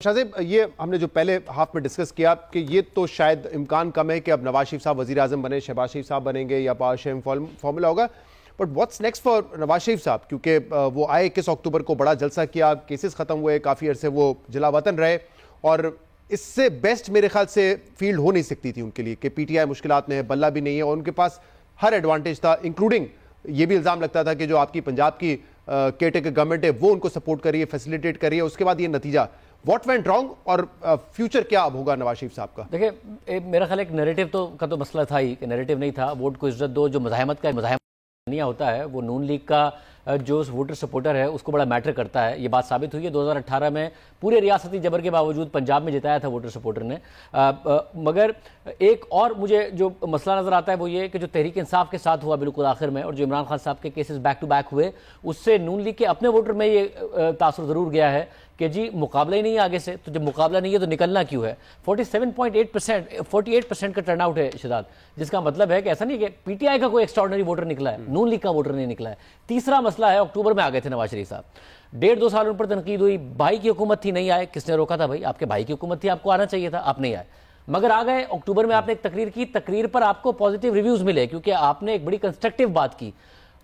شاہزیب، یہ ہم نے جو پہلے ہاف میں ڈسکس کیا کہ یہ تو شاید امکان کم ہے کہ اب نواز شریف صاحب وزیر اعظم بنے، شہباز شریف صاحب بنیں گے یا پاور شیئرنگ فارمولا ہوگا. But what's next for Nawaz Sharif صاحب؟ کیونکہ وہ آئے 21 اکتوبر کو، بڑا جلسہ کیا، کیسز ختم ہوئے، کافی عرصے وہ جلا وطن رہے، اور اس سے بیسٹ میرے خیال سے فیلڈ ہو نہیں سکتی تھی ان کے لیے کہ پی ٹی آئی مشکلات میں ہے، بلہ بھی نہیں ہے، اور ان کے پاس ہر ایڈوانٹیج تھا، انکلوڈنگ یہ بھی الزام لگتا تھا کہ جو آپ کی پنجاب کی کیئر ٹیکر گورنمنٹ ہے وہ ان کو سپورٹ کر رہی ہے، فیسیلیٹیٹ کر رہی ہے. اس کے بعد یہ نتیجہ واٹ وینٹ رانگ، اور فیوچر کیا اب ہوگا نواز شریف صاحب کا؟ دیکھیں، میرا خیال ایک نیریٹو کا تو مسئلہ تھا ہی کہ نیریٹو نہیں تھا. ووٹ کو عزت دو، جو مزاحمت ہوتا ہے وہ نون لیگ کا جو ووٹر سپورٹر ہے اس کو بڑا میٹر کرتا ہے. یہ بات ثابت ہوئی ہے 2018 میں پورے ریاستی جبر کے باوجود پنجاب میں جتایا تھا ووٹر سپورٹر نے. مگر ایک اور مجھے جو مسئلہ نظر آتا ہے وہ یہ کہ جو تحریک انصاف کے ساتھ ہوا بالکل آخر میں، اور جو عمران خان صاحب کے کیسز بیک ٹو بیک ہوئے، اس سے نون لیگ کے اپنے ووٹر میں یہ تاثر ضرور گیا ہے کہ جی مقابلہ ہی نہیں ہے آگے سے، تو جب مقابلہ نہیں ہے تو نکلنا کیوں ہے. 48% کا ٹرن آؤٹ ہے شداد، جس کا مطلب ہے کہ ایسا نہیں کہ پی ٹی آئی کا کوئی ایکسٹراڈنری ووٹر نکلا ہے، نون لیگ کا ووٹر نہیں نکلا ہے. تیسرا مسئلہ ہے، اکتوبر میں آ گئے تھے نواز شریف صاحب، 1.5-2 سال ان پر تنقید ہوئی، بھائی کی حکومت تھی نہیں آئے. کس نے روکا تھا؟ بھائی آپ کے بھائی کی حکومت تھی، آپ کو آنا چاہیے تھا، آپ نہیں آئے. مگر آ گئے اکتوبر میں، آپ نے ایک تقریر کی، تقریر پر آپ کو پازیٹیو ریویوز ملے کیونکہ آپ نے ایک بڑی کنسٹرکٹیو بات کی.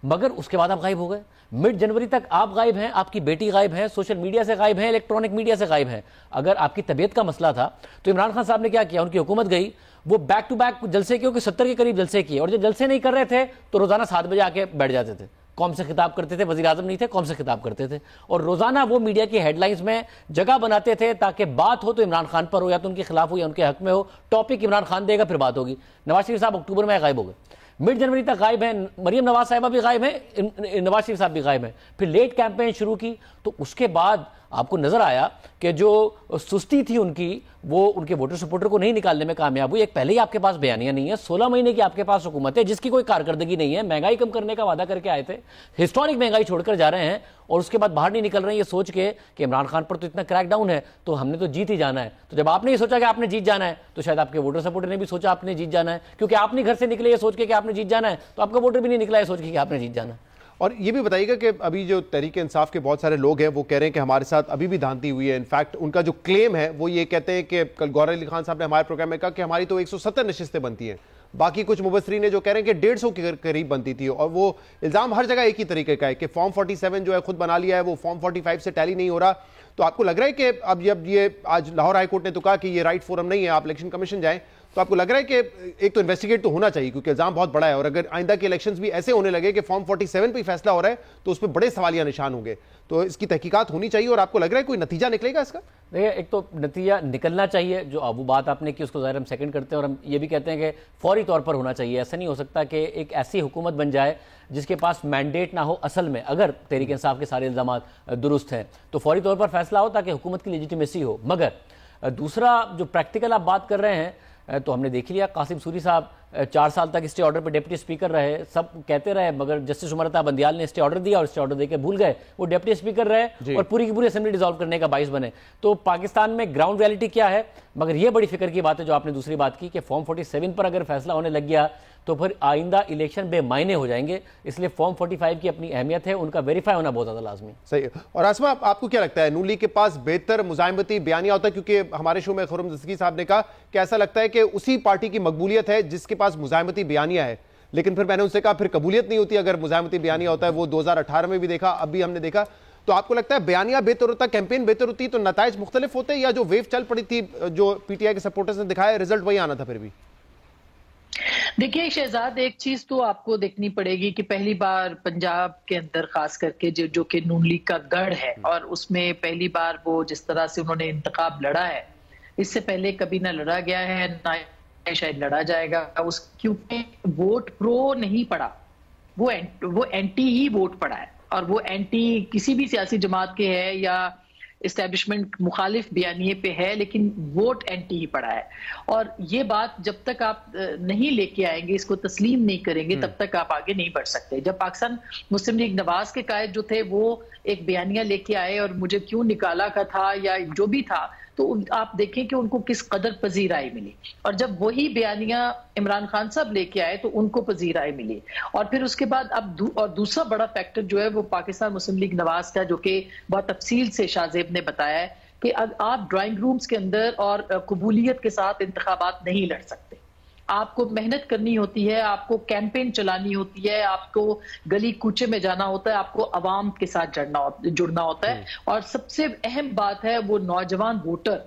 مگر اس کے بعد آپ غائب ہو گئے. مڈ جنوری تک آپ غائب ہیں، آپ کی بیٹی غائب ہیں، سوشل میڈیا سے غائب ہیں، الیکٹرانک میڈیا سے غائب ہیں. اگر آپ کی طبیعت کا مسئلہ تھا تو عمران خان صاحب نے کیا کیا؟ ان کی حکومت گئی، وہ بیک ٹو بیک جلسے کیے، 70 کے قریب جلسے کیے، اور جب جلسے نہیں کر رہے تھے تو روزانہ 7 بجے آ کے بیٹھ جاتے تھے، قوم سے خطاب کرتے تھے. وزیر اعظم نہیں تھے، قوم سے خطاب کرتے تھے، اور روزانہ وہ میڈیا کی ہیڈ لائنز میں جگہ بناتے تھے تاکہ بات ہو تو عمران خان پر ہو، یا تو ان کے خلاف ہو یا ان کے حق میں ہو. ٹاپک عمران خان دے گا، پھر بات ہوگی. نواز شریف صاحب اکتوبر میں غائب ہو گئے، مڈ جنوری تک غائب ہیں. مریم نواز صاحبہ بھی غائب ہیں، نواز شریف صاحب بھی غائب ہیں. پھر لیٹ کیمپین شروع کی تو اس کے بعد آپ کو نظر آیا کہ جو سستی تھی ان کی، وہ ان کے ووٹر سپورٹر کو نہیں نکالنے میں کامیاب ہوئی. ایک پہلے ہی آپ کے پاس بیانیہ نہیں ہے، 16 مہینے کی آپ کے پاس حکومت ہے جس کی کوئی کارکردگی نہیں ہے. مہنگائی کم کرنے کا وعدہ کر کے آئے تھے، ہسٹورک مہنگائی چھوڑ کر جا رہے ہیں، اور اس کے بعد باہر نہیں نکل رہے ہیں یہ سوچ کے کہ عمران خان پر تو اتنا کریک ڈاؤن ہے تو ہم نے تو جیت ہی جانا ہے. تو جب آپ نے یہ سوچا کہ آپ نے جیت جانا ہے تو شاید آپ کے ووٹر سپورٹر نے بھی سوچا آپ نے جیت جانا ہے، کیونکہ آپ نے گھر سے نکلے یہ سوچ کے کہ آپ نے جیت جانا ہے، تو آپ کا ووٹر بھی نہیں نکلا یہ سوچ کے کہ آپ نے جیت جانا ہے. اور یہ بھی بتائیے گا کہ ابھی جو تحریک انصاف کے بہت سارے لوگ ہیں وہ کہہ رہے ہیں کہ ہمارے ساتھ ابھی بھی دھانتی ہوئی ہے. انفیکٹ ان کا جو کلیم ہے وہ یہ کہتے ہیں کہ کل گوہر علی خان صاحب نے ہمارے پروگرام میں کہا کہ ہماری تو 170 نشستیں بنتی ہیں، باقی کچھ مبصرین نے جو کہہ رہے ہیں کہ 150 کے قریب بنتی تھی. اور وہ الزام ہر جگہ ایک ہی طریقے کا ہے کہ فارم 47 جو ہے خود بنا لیا ہے، وہ فارم 45 سے ٹیلی نہیں ہو رہا. تو آپ کو لگ رہا ہے کہ اب جب یہ آج لاہور ہائی کورٹ نے تو کہا کہ یہ رائٹ فورم نہیں ہے، آپ الیکشن کمیشن جائیں، تو آپ کو لگ رہا ہے کہ ایک تو انویسٹیگیٹ تو ہونا چاہیے کیونکہ الزام بہت بڑا ہے، اور اگر آئندہ کے الیکشنز بھی ایسے ہونے لگے کہ فارم 47 پہ فیصلہ ہو رہا ہے تو اس پہ بڑے سوالیہ نشان ہوں گے، تو اس کی تحقیقات ہونی چاہیے. اور آپ کو لگ رہا ہے کوئی نتیجہ نکلے گا اس کا؟ دیکھیں، ایک تو نتیجہ نکلنا چاہیے، جو وہ بات آپ نے کی اس کو ظاہر ہم سیکنڈ کرتے ہیں، اور ہم یہ بھی کہتے ہیں کہ فوری طور پر ہونا چاہیے. ایسا نہیں ہو سکتا کہ ایک ایسی حکومت بن جائے جس کے پاس مینڈیٹ نہ ہو. اصل میں اگر تحریک انصاف کے سارے الزامات درست ہیں تو فوری طور پر فیصلہ ہو تاکہ حکومت کی لیجیٹیمیسی ہو. مگر دوسرا جو پریکٹیکل آپ بات کر رہے ہیں تو ہم نے دیکھ لیا، قاسم سوری صاحب 4 سال تک اسٹے آرڈر پہ ڈپٹی اسپیکر رہے، سب کہتے رہے، مگر جسٹس عمر عطا بندیال نے اسٹے آرڈر دیا اور اسٹے آرڈر دے کے بھول گئے. وہ ڈپٹی اسپیکر رہے اور پوری کی پوری اسمبلی ڈیزالو کرنے کا باعث بنے. تو پاکستان میں گراؤنڈ ریالٹی کیا ہے؟ مگر یہ بڑی فکر کی بات ہے جو آپ نے دوسری بات کی کہ فارم 47 پر اگر فیصلہ ہونے لگ گیا تو پھر آئندہ الیکشن بے معنی ہو جائیں گے. اس لیے فارم 45 کی اپنی اہمیت ہے، ان کا ویریفائی ہونا بہت زیادہ لازمی. صحیح. اور آسما، آپ کو کیا لگتا ہے نون لیگ کے پاس بہتر مزاحمتی بیانیہ ہوتا ہے؟ کیونکہ ہمارے شو میں خرم دستگیر صاحب نے کہا کہ ایسا لگتا ہے کہ اسی پارٹی کی مقبولیت ہے جس کے پاس مزاحمتی بیانیہ ہے، لیکن پھر میں نے ان سے کہا پھر قبولیت نہیں ہوتی اگر مزاحمتی بیانیہ ہوتا ہے. وہ 2018 میں بھی دیکھا، اب بھی ہم نے دیکھا. تو آپ کو لگتا ہے بیانیہ بہتر ہوتا، کیمپین بہتر ہوتی تو نتائج مختلف ہوتے، یا جو ویو چل پڑی تھی جو پی ٹی آئی کے سپورٹرز نے دکھایا رزلٹ وہی آنا تھا پھر بھی؟ دیکھیے شہزاد، ایک چیز تو آپ کو دیکھنی پڑے گی کہ پہلی بار پنجاب کے اندر خاص کر کے جو کہ نون لیگ کا گڑھ ہے، اور اس میں پہلی بار وہ جس طرح سے انہوں نے انتخاب لڑا ہے، اس سے پہلے کبھی نہ لڑا گیا ہے، نہ شاید لڑا جائے گا. کیونکہ ووٹ پرو نہیں پڑا، وہ اینٹی ہی ووٹ پڑا ہے، اور وہ اینٹی کسی بھی سیاسی جماعت کے ہے یا اسٹیبلشمنٹ مخالف بیانیے پہ ہے، لیکن ووٹ اینٹی ہی پڑا ہے. اور یہ بات جب تک آپ نہیں لے کے آئیں گے، اس کو تسلیم نہیں کریں گے، تب تک آپ آگے نہیں بڑھ سکتے. جب پاکستان مسلم لیگ نواز کے قائد جو تھے وہ ایک بیانیہ لے کے آئے اور مجھے کیوں نکالا کا تھا یا جو بھی تھا، تو آپ دیکھیں کہ ان کو کس قدر پذیرائی ملی. اور جب وہی بیانیہ عمران خان صاحب لے کے آئے تو ان کو پذیرائی ملی. اور پھر اس کے بعد اور دوسرا بڑا فیکٹر جو ہے وہ پاکستان مسلم لیگ نواز کا، جو کہ بہت تفصیل سے شاہ زیب نے بتایا ہے کہ آپ ڈرائنگ رومز کے اندر اور قبولیت کے ساتھ انتخابات نہیں لڑ سکتے. آپ کو محنت کرنی ہوتی ہے, آپ کو کیمپین چلانی ہوتی ہے, آپ کو گلی کوچے میں جانا ہوتا ہے, آپ کو عوام کے ساتھ جڑنا ہوتا ہے. اور سب سے اہم بات ہے وہ نوجوان ووٹر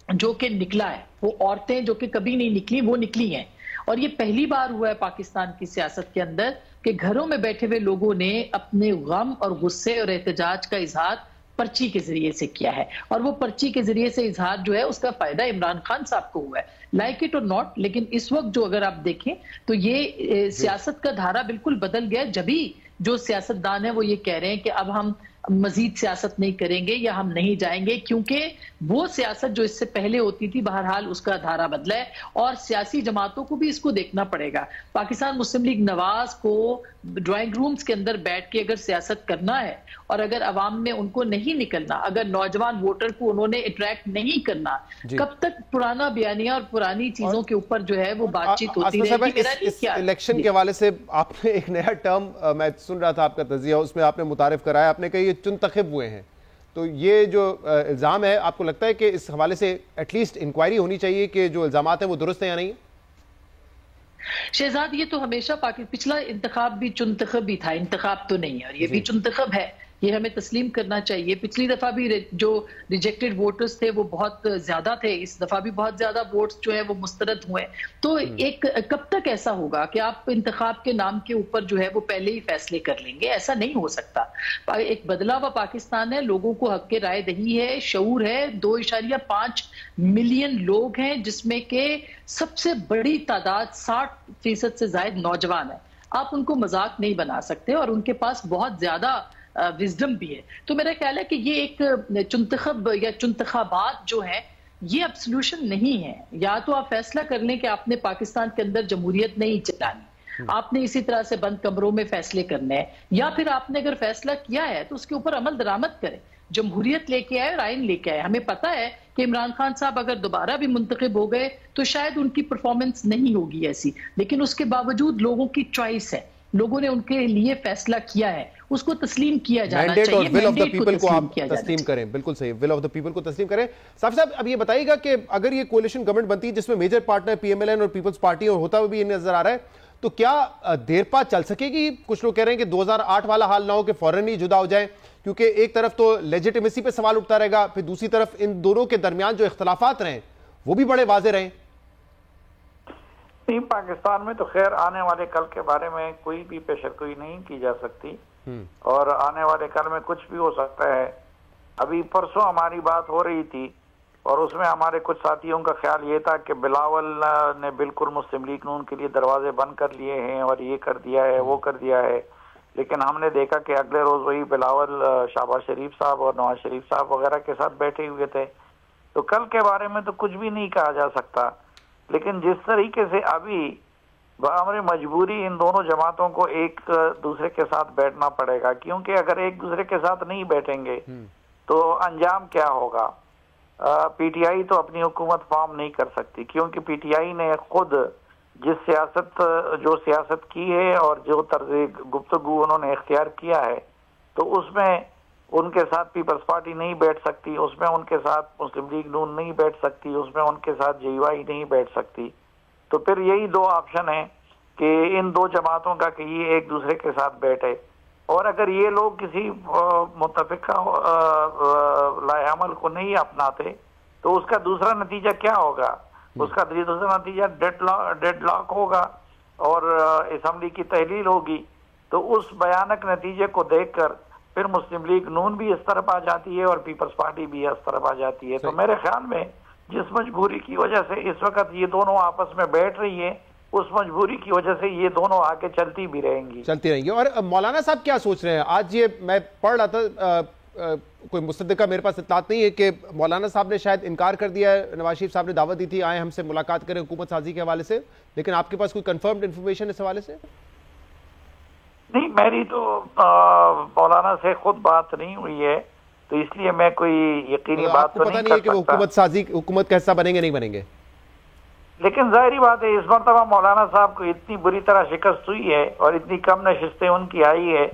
جو کہ نکلا ہے, وہ عورتیں جو کہ کبھی نہیں نکلی وہ نکلی ہیں. اور یہ پہلی بار ہوا ہے پاکستان کی سیاست کے اندر کہ گھروں میں بیٹھے ہوئے لوگوں نے اپنے غم اور غصے اور احتجاج کا اظہار پرچی کے ذریعے سے کیا ہے. اور وہ پرچی کے ذریعے سے اظہار جو ہے اس کا فائدہ عمران خان صاحب کو ہوا ہے, لائک اٹ اور ناٹ. لیکن اس وقت جو اگر آپ دیکھیں تو یہ سیاست کا دھارا بالکل بدل گیا. جبھی جو سیاستدان ہیں وہ یہ کہہ رہے ہیں کہ اب ہم مزید سیاست نہیں کریں گے یا ہم نہیں جائیں گے, کیونکہ وہ سیاست جو اس سے پہلے ہوتی تھی بہرحال اس کا دھارا بدلا ہے. اور سیاسی جماعتوں کو بھی اس کو دیکھنا پڑے گا. پاکستان مسلم لیگ نواز کو ڈرائنگ رومز کے اندر بیٹھ کے اگر سیاست کرنا ہے اور اگر عوام میں ان کو نہیں نکلنا, اگر نوجوان ووٹر کو انہوں نے اٹریکٹ نہیں کرنا, کب تک پرانا بیانیہ اور پرانی چیزوں کے اوپر جو ہے وہ بات چیت ہوتی رہے گی. اس الیکشن کے حوالے سے آپ نے ایک نیا ٹرم میں سن رہا تھا آپ کا تجزیہ, اس میں آپ نے متعارف کرایا, آپ نے کہا یہ چنتخب ہوئے ہیں. تو یہ جو الزام ہے آپ کو لگتا ہے کہ اس حوالے سے ایٹ لیسٹ انکوائری ہونی چاہیے کہ جو الزامات ہیں وہ درست ہیں یا نہیں؟ شہزاد یہ تو ہمیشہ پچھلا انتخاب بھی چنتخب ہی تھا, انتخاب تو نہیں ہے, اور یہ بھی چنتخب ہے, یہ ہمیں تسلیم کرنا چاہیے. پچھلی دفعہ بھی جو ریجیکٹڈ ووٹرز تھے وہ بہت زیادہ تھے, اس دفعہ بھی بہت زیادہ ووٹس جو ہے وہ مسترد ہوئے. تو ایک کب تک ایسا ہوگا کہ آپ انتخاب کے نام کے اوپر جو ہے وہ پہلے ہی فیصلے کر لیں گے؟ ایسا نہیں ہو سکتا. ایک بدلا ہوا پاکستان ہے, لوگوں کو حق رائے دہی ہے, شعور ہے. 2.5 ملین لوگ ہیں جس میں کہ سب سے بڑی تعداد 60% سے زائد نوجوان ہے. آپ ان کو مذاق نہیں بنا سکتے, اور ان کے پاس بہت زیادہ وزڈم بھی ہے. تو میرا خیال ہے کہ یہ ایک چنتخب یا چنتخابات جو ہیں یہ اب سلوشن نہیں ہے. یا تو آپ فیصلہ کر لیں کہ آپ نے پاکستان کے اندر جمہوریت نہیں چلانی, آپ نے اسی طرح سے بند کمروں میں فیصلے کرنے ہیں, یا پھر آپ نے اگر فیصلہ کیا ہے تو اس کے اوپر عمل درآمد کریں, جمہوریت لے کے آئے اور آئین لے کے آئے. ہمیں پتا ہے کہ عمران خان صاحب اگر دوبارہ بھی منتخب ہو گئے تو شاید ان کی پرفارمنس نہیں ہوگی ایسی, لیکن اس کے باوجود لوگوں کی چوائس ہے, لوگوں نے ان کے لیے فیصلہ کیا ہے, اس کو تسلیم کیا جانا چاہیے. مینڈیٹ اور ول آف دا پیپل کو آپ تسلیم کریں. بالکل صحیح, ول آف دا پیپل کو تسلیم کریں. صافی صاحب اب یہ بتائیے گا کہ اگر یہ کولیشن گورنمنٹ بنتی ہے جس میں میجر پارٹنر پی ایم ایل این اور پیپلز پارٹی اور ہوتا ہوا بھی یہ نظر آ رہا ہے, تو کیا دیر پا چل سکے گی؟ کچھ لوگ کہہ رہے ہیں کہ 2008 والا حال نہ ہو کہ فوراً ہی جدا ہو جائیں, کیونکہ ایک طرف تو لیجیٹیمیسی پہ سوال اٹھتا رہے گا, پھر دوسری طرف ان دونوں کے درمیان جو اختلافات رہیں وہ بھی بڑے واضح رہیں. نہیں, پاکستان میں تو خیر آنے والے کل کے بارے میں کوئی بھی پیشگوئی نہیں کی جا سکتی, اور آنے والے کل میں کچھ بھی ہو سکتا ہے. ابھی پرسوں ہماری بات ہو رہی تھی اور اس میں ہمارے کچھ ساتھیوں کا خیال یہ تھا کہ بلاول نے بالکل مسلم لیگ نون کے لیے دروازے بند کر لیے ہیں اور یہ کر دیا ہے وہ کر دیا ہے, لیکن ہم نے دیکھا کہ اگلے روز وہی بلاول شہباز شریف صاحب اور نواز شریف صاحب وغیرہ کے ساتھ بیٹھے ہوئے تھے. تو کل کے بارے میں تو کچھ بھی نہیں کہا جا سکتا, لیکن جس طریقے سے ابھی بامر مجبوری ان دونوں جماعتوں کو ایک دوسرے کے ساتھ بیٹھنا پڑے گا, کیونکہ اگر ایک دوسرے کے ساتھ نہیں بیٹھیں گے تو انجام کیا ہوگا؟ پی ٹی آئی تو اپنی حکومت فارم نہیں کر سکتی, کیونکہ پی ٹی آئی نے خود جو سیاست کی ہے اور جو طرز گفتگو انہوں نے اختیار کیا ہے, تو اس میں ان کے ساتھ پیپلز پارٹی نہیں بیٹھ سکتی, اس میں ان کے ساتھ مسلم لیگ نون نہیں بیٹھ سکتی, اس میں ان کے ساتھ جے یو آئی نہیں بیٹھ سکتی. تو پھر یہی دو آپشن ہیں کہ ان دو جماعتوں کا کہ یہ ایک دوسرے کے ساتھ بیٹھے, اور اگر یہ لوگ کسی متفقہ لائحہ عمل کو نہیں اپناتے تو اس کا دوسرا نتیجہ کیا ہوگا؟ اس کا دوسرا نتیجہ ڈیڈ لاک ہوگا اور اسمبلی کی تحلیل ہوگی. تو اس بھیانک نتیجے کو دیکھ کر پھر مسلم لیگ نون بھی اس طرف آ جاتی ہے اور پیپلز پارٹی بھی اس طرف آ جاتی ہے. تو میرے خیال میں جس مجبوری کی وجہ سے اس وقت یہ دونوں آپس میں بیٹھ رہی ہیں, اس مجبوری کی وجہ سے یہ دونوں آگے چلتی رہیں گی. اور مولانا صاحب کیا سوچ رہے ہیں؟ آج یہ میں پڑھ رہا تھا, کوئی مصدقہ میرے پاس اطلاعات نہیں ہے, کہ مولانا صاحب نے شاید انکار کر دیا ہے, نواز شریف صاحب نے دعوت دی تھی آئیں ہم سے ملاقات کریں حکومت سازی کے حوالے سے, لیکن آپ کے پاس کوئی کنفرمڈ انفارمیشن اس حوالے سے؟ نہیں, میری تو مولانا سے خود بات نہیں ہوئی ہے, تو اس لیے میں کوئی یقینی بات تو نہیں کر سکتا. پتہ نہیں ہے کہ وہ حکومت سازی حکومت کا حصہ بنیں گے نہیں بنیں گے, لیکن ظاہری بات ہے اس مرتبہ مولانا صاحب کو اتنی بری طرح شکست ہوئی ہے اور اتنی کم نشستیں ان کی آئی ہے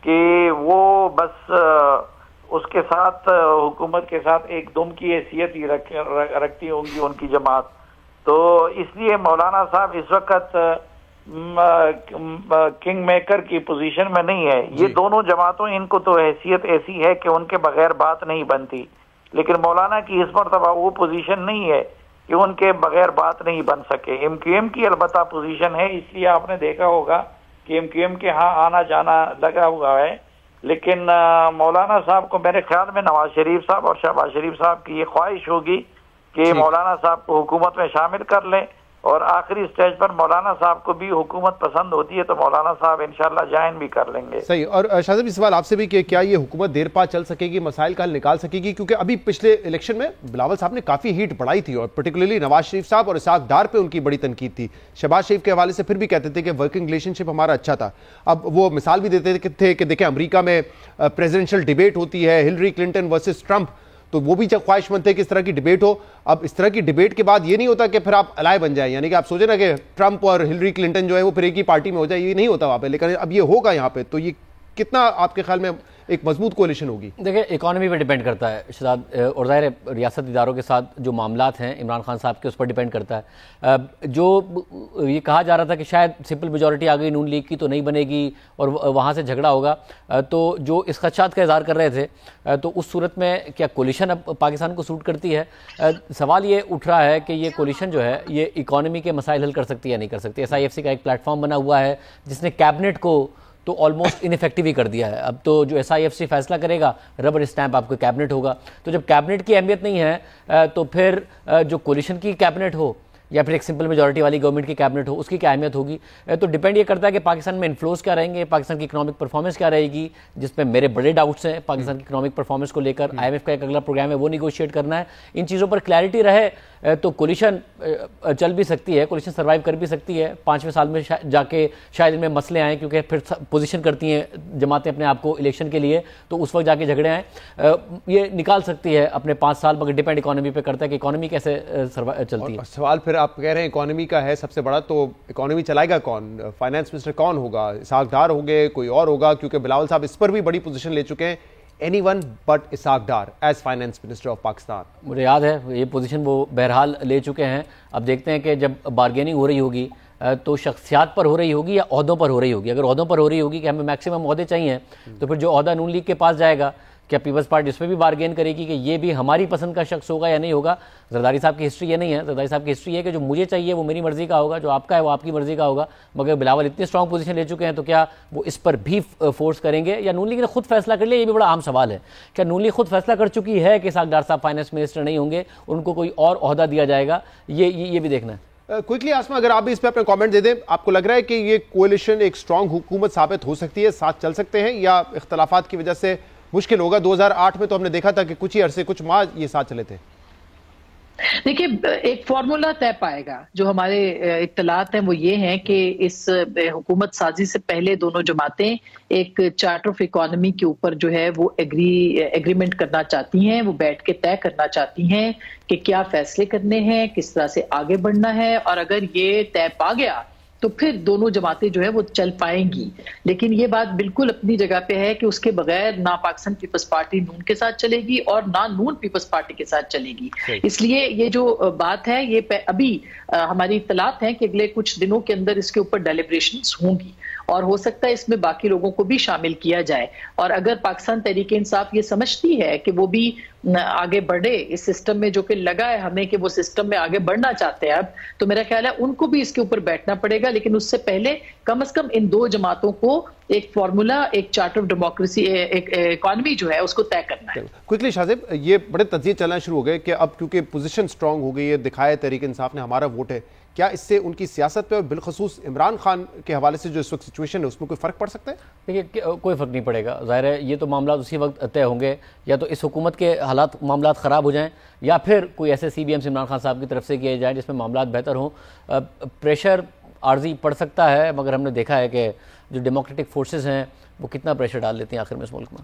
کہ وہ بس اس کے ساتھ حکومت کے ساتھ ایک دم کی حیثیت ہی رکھتی ہوں گی ان کی جماعت. تو اس لیے مولانا صاحب اس وقت کنگ میکر کی پوزیشن میں نہیں ہے. یہ دونوں جماعتوں ان کو تو حیثیت ایسی ہے کہ ان کے بغیر بات نہیں بنتی, لیکن مولانا کی اس مرتبہ وہ پوزیشن نہیں ہے کہ ان کے بغیر بات نہیں بن سکے. ایم کیو ایم کی البتہ پوزیشن ہے, اس لیے آپ نے دیکھا ہوگا کہ ایم کیو ایم کے ہاں آنا جانا لگا ہوا ہے. لیکن مولانا صاحب کو میرے خیال میں نواز شریف صاحب اور شہباز شریف صاحب کی یہ خواہش ہوگی کہ مولانا صاحب کو حکومت میں شامل کر لیں, اور آخری سٹیج پر مولانا صاحب کو بھی حکومت پسند ہوتی ہے تو مولانا صاحب انشاءاللہ جوائن بھی کر لیں گے. صحیح. اور شاہ صاحب سوال آپ سے بھی کہ کیا یہ حکومت دیر پا چل سکے گی, مسائل کا حل نکال سکے گی؟ کیونکہ ابھی پچھلے الیکشن میں بلاول صاحب نے کافی ہیٹ بڑھائی تھی, اور پرٹیکولرلی نواز شریف صاحب اور اسحاق ڈار پہ ان کی بڑی تنقید تھی. شہباز شریف کے حوالے سے پھر بھی کہتے تھے کہ ورکنگ ریلیشن شپ ہمارا اچھا تھا. اب وہ مثال بھی دیتے تھے کہ دیکھیں امریکہ میں پریزیڈنشل ڈیبیٹ ہوتی ہے, ہلری کلنٹن ورسز ٹرمپ, تو وہ بھی جب خواہش مند تھے کہ اس طرح کی ڈیبیٹ ہو. اب اس طرح کی ڈیبیٹ کے بعد یہ نہیں ہوتا کہ پھر آپ الائے بن جائیں, یعنی کہ آپ سوچیں نا کہ ٹرمپ اور ہلری کلنٹن جو ہے وہ پھر ایک ہی پارٹی میں ہو جائے, یہ نہیں ہوتا وہاں پہ, لیکن اب یہ ہوگا یہاں پہ. تو یہ کتنا آپ کے خیال میں ایک مضبوط کولیشن ہوگی؟ دیکھیں اکانومی پہ ڈیپینڈ کرتا ہے شہزاد, اور ظاہر ہے ریاست اداروں کے ساتھ جو معاملات ہیں عمران خان صاحب کے اس پر ڈیپینڈ کرتا ہے. جو یہ کہا جا رہا تھا کہ شاید سمپل میجورٹی آ گئی نون لیگ کی تو نہیں بنے گی اور وہاں سے جھگڑا ہوگا, تو جو اس خدشات کا اظہار کر رہے تھے, تو اس صورت میں کیا کولیشن اب پاکستان کو سوٹ کرتی ہے؟ سوال یہ اٹھ رہا ہے کہ یہ کولیشن جو ہے یہ اکانومی کے مسائل حل کر سکتی ہے یا نہیں کر سکتی. SIFC کا ایک پلیٹ فارم بنا ہوا ہے جس نے کیبنٹ کو تو آلموسٹ انفیکٹو ہی کر دیا ہے. اب تو جو SIFC فیصلہ کرے گا ربر اسٹیمپ آپ کو کیبنٹ ہوگا. تو جب کیبنٹ کی اہمیت نہیں ہے تو پھر جو کولیشن کی کیبنٹ ہو یا پھر ایک سمپل میجورٹی والی گورنمنٹ کی کیبنٹ ہو, اس کی کیا اہمیت ہوگی؟ تو ڈیپینڈ یہ کرتا ہے کہ پاکستان میں انفلوز کیا رہیں گے, پاکستان کی اکنامک پرفارمنس کیا رہے گی, جس میں میرے بڑے ڈاؤٹس ہیں پاکستان کی اکنامک پرفارمنس کو لے کر. IMF کا ایک اگلا پروگرام ہے وہ نیگوشیٹ کرنا ہے. ان چیزوں پر کلیئرٹی رہے تو کولیشن چل بھی سکتی ہے, کولیشن سروائیو کر بھی سکتی ہے. 5ویں سال میں جا کے شاید ان میں مسئلے آئیں, کیونکہ پھر پوزیشن کرتی ہیں جماعتیں اپنے آپ کو الیکشن کے لیے, تو اس وقت جا کے جھگڑے آئیں. یہ نکال سکتی ہے اپنے 5 سال, مگر ڈیپینڈ اکانومی پہ کرتا ہے کہ اکانومی کیسے چلتی ہے. سوال پھر آپ کہہ رہے ہیں اکانومی کا ہے سب سے بڑا, تو اکانومی چلائے گا کون؟ فائنانس منسٹر کون ہوگا؟ اسحاق ڈار ہوگے, کوئی اور ہوگا؟ کیونکہ بلاول صاحب اس پر بھی بڑی پوزیشن لے چکے ہیں. Any one but Ishaq Dar as finance minister of Pakistan. مجھے یاد ہے یہ پوزیشن وہ بہرحال لے چکے ہیں. اب دیکھتے ہیں کہ جب بارگیننگ ہو رہی ہوگی تو شخصیات پر ہو رہی ہوگی یا عہدوں پر ہو رہی ہوگی. اگر عہدوں پر ہو رہی ہوگی کہ ہمیں میکسیمم عہدے چاہیے, تو پھر جو عہدہ نون لیگ کے پاس جائے گا, کیا پیپلز پارٹی اس پہ بھی بارگین کرے گی کہ یہ بھی ہماری پسند کا شخص ہوگا یا نہیں ہوگا؟ زرداری صاحب کی ہسٹری یہ نہیں ہے. زرداری صاحب کی ہسٹری یہ کہ جو مجھے چاہیے وہ میری مرضی کا ہوگا, جو آپ کا ہے وہ آپ کی مرضی کا ہوگا. مگر بلاول اتنی اسٹرانگ پوزیشن لے چکے ہیں تو کیا وہ اس پر بھی فورس کریں گے یا نون لیگ نے خود فیصلہ کر لیا؟ یہ بھی بڑا عام سوال ہے. کیا نون لیگ خود فیصلہ کر چکی ہے کہ اسحاق ڈار صاحب فائنانس منسٹر نہیں ہوں گے, ان کو کوئی اور عہدہ دیا جائے گا؟ یہ بھی دیکھنا ہے. کوئکلی آسما, اگر آپ بھی اس پہ اپنا کامنٹ دے دیں, آپ کو لگ رہا ہے کہ یہ کولیشن ایک اسٹرانگ حکومت ثابت ہو سکتی ہے, ساتھ چل سکتے ہیں, یا اختلافات کی وجہ سے مشکل ہوگا؟ 2008 میں تو ہم نے دیکھا تھا کہ کچھ ہی عرصے, کچھ ماہ یہ ساتھ چلے تھے. دیکھیے ایک فارمولا طے پائے گا. جو ہمارے اطلاعات ہیں وہ یہ ہیں کہ اس حکومت سازی سے پہلے دونوں جماعتیں ایک چارٹر آف اکانومی کے اوپر جو ہے وہ ایگریمنٹ کرنا چاہتی ہیں, وہ بیٹھ کے طے کرنا چاہتی ہیں کہ کیا فیصلے کرنے ہیں, کس طرح سے آگے بڑھنا ہے, اور اگر یہ طے پا گیا تو پھر دونوں جماعتیں جو ہے وہ چل پائیں گی. لیکن یہ بات بالکل اپنی جگہ پہ ہے کہ اس کے بغیر نہ پاکستان پیپلز پارٹی نون کے ساتھ چلے گی اور نہ نون پیپلز پارٹی کے ساتھ چلے گی. اس لیے یہ جو بات ہے یہ ابھی ہماری اطلاعات ہیں کہ اگلے کچھ دنوں کے اندر اس کے اوپر ڈیلیبریشنز ہوں گی, اور ہو سکتا ہے اس میں باقی لوگوں کو بھی شامل کیا جائے. اور اگر پاکستان تحریک انصاف یہ سمجھتی ہے کہ وہ بھی آگے بڑھے اس سسٹم میں, جو کہ لگا ہے ہمیں کہ وہ سسٹم میں آگے بڑھنا چاہتے ہیں اب, تو میرا خیال ہے ان کو بھی اس کے اوپر بیٹھنا پڑے گا. لیکن اس سے پہلے کم از کم ان دو جماعتوں کو ایک فارمولا, ایک چارٹر آف ڈیموکریسی, ایک اکانومی جو ہے اس کو طے کرنا ہے. کوئکلی شاہ صاحب, یہ بڑے تجزیے چلنا شروع ہو گئے کہ اب کیونکہ پوزیشن سٹرونگ ہو گئی ہے, دکھایا تحریک انصاف نے ہمارا ووٹ ہے, کیا اس سے ان کی سیاست پہ اور بالخصوص عمران خان کے حوالے سے جو اس وقت سچویشن ہے اس میں کوئی فرق پڑ سکتا ہے؟ دیکھیے کوئی فرق نہیں پڑے گا. ظاہر ہے یہ تو معاملات اسی وقت طے ہوں گے, یا تو اس حکومت کے معاملات خراب ہو جائیں, یا پھر کوئی ایسے CBM عمران خان صاحب کی طرف سے کیے جائیں جس میں معاملات بہتر ہوں. پریشر عارضی پڑ سکتا ہے, مگر ہم نے دیکھا ہے کہ جو ڈیموکریٹک فورسز ہیں وہ کتنا پریشر ڈال لیتی ہیں آخر میں اس ملک میں.